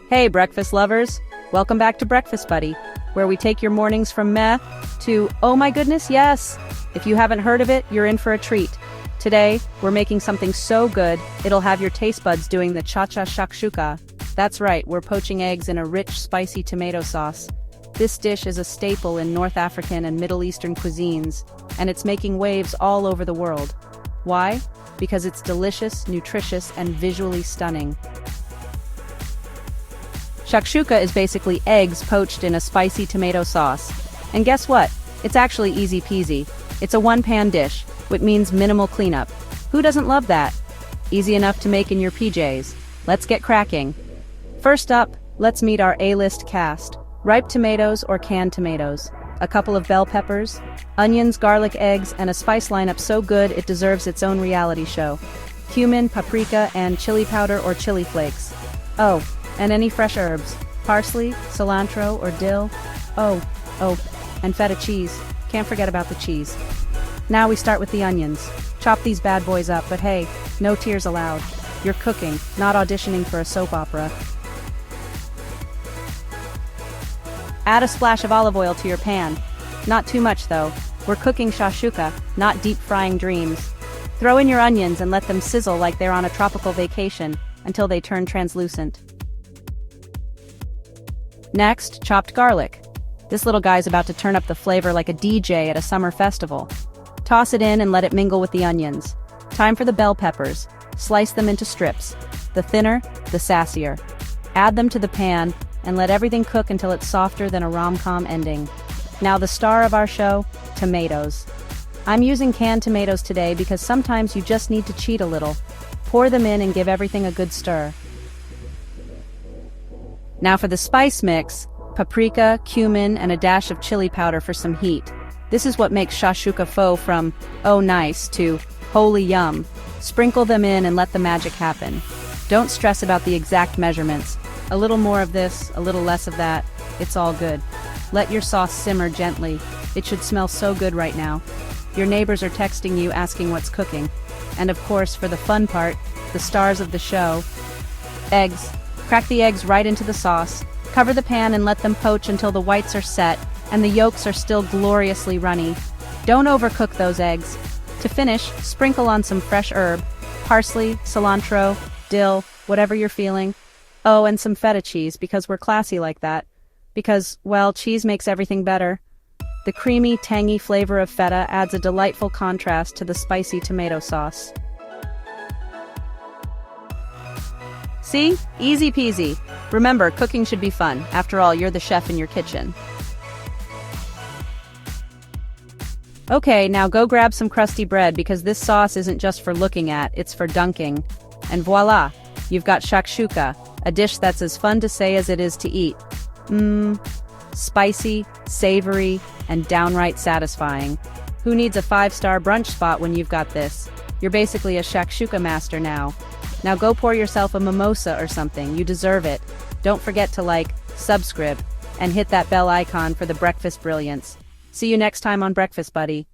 Hey, breakfast lovers! Welcome back to Breakfast Buddy, where we take your mornings from meh to, oh my goodness, yes! If you haven't heard of it, you're in for a treat. Today, we're making something so good, it'll have your taste buds doing the cha-cha shakshuka. That's right, we're poaching eggs in a rich, spicy tomato sauce. This dish is a staple in North African and Middle Eastern cuisines, and it's making waves all over the world. Why? Because it's delicious, nutritious, and visually stunning. Shakshuka is basically eggs poached in a spicy tomato sauce. And guess what? It's actually easy peasy. It's a one-pan dish, which means minimal cleanup. Who doesn't love that? Easy enough to make in your PJs. Let's get cracking. First up, let's meet our A-list cast. Ripe tomatoes or canned tomatoes, a couple of bell peppers, onions, garlic, eggs, and a spice lineup so good it deserves its own reality show. Cumin, paprika, and chili powder or chili flakes. Oh, and any fresh herbs, parsley, cilantro, or dill. Oh, and feta cheese. Can't forget about the cheese. Now we start with the onions. Chop these bad boys up, but hey, no tears allowed. You're cooking, not auditioning for a soap opera. Add a splash of olive oil to your pan. Not too much though. We're cooking shakshuka, not deep frying dreams. Throw in your onions and let them sizzle like they're on a tropical vacation until they turn translucent. Next, chopped garlic. This little guy's about to turn up the flavor like a DJ at a summer festival. Toss it in and let it mingle with the onions. Time for the bell peppers. Slice them into strips. The thinner, the sassier. Add them to the pan and let everything cook until it's softer than a rom-com ending. Now the star of our show, tomatoes. I'm using canned tomatoes today because sometimes you just need to cheat a little. Pour them in and give everything a good stir. Now for the spice mix, paprika, cumin, and a dash of chili powder for some heat. This is what makes shakshuka faux from, oh nice, to, holy yum. Sprinkle them in and let the magic happen. Don't stress about the exact measurements. A little more of this, a little less of that, it's all good. Let your sauce simmer gently. It should smell so good right now. Your neighbors are texting you asking what's cooking. And of course, for the fun part, the stars of the show, eggs. Crack the eggs right into the sauce. Cover the pan and let them poach until the whites are set and the yolks are still gloriously runny. Don't overcook those eggs. To finish, sprinkle on some fresh herb, parsley, cilantro, dill, whatever you're feeling. Oh, and some feta cheese because we're classy like that. Because, well, cheese makes everything better. The creamy, tangy flavor of feta adds a delightful contrast to the spicy tomato sauce. See? Easy peasy. Remember, cooking should be fun. After all, you're the chef in your kitchen. Okay, now go grab some crusty bread because this sauce isn't just for looking at, it's for dunking. And voila, you've got shakshuka, a dish that's as fun to say as it is to eat. Spicy, savory, and downright satisfying. Who needs a 5-star brunch spot when you've got this? You're basically a shakshuka master now. Now go pour yourself a mimosa or something, you deserve it. Don't forget to like, subscribe, and hit that bell icon for the breakfast brilliance. See you next time on Breakfast Buddy.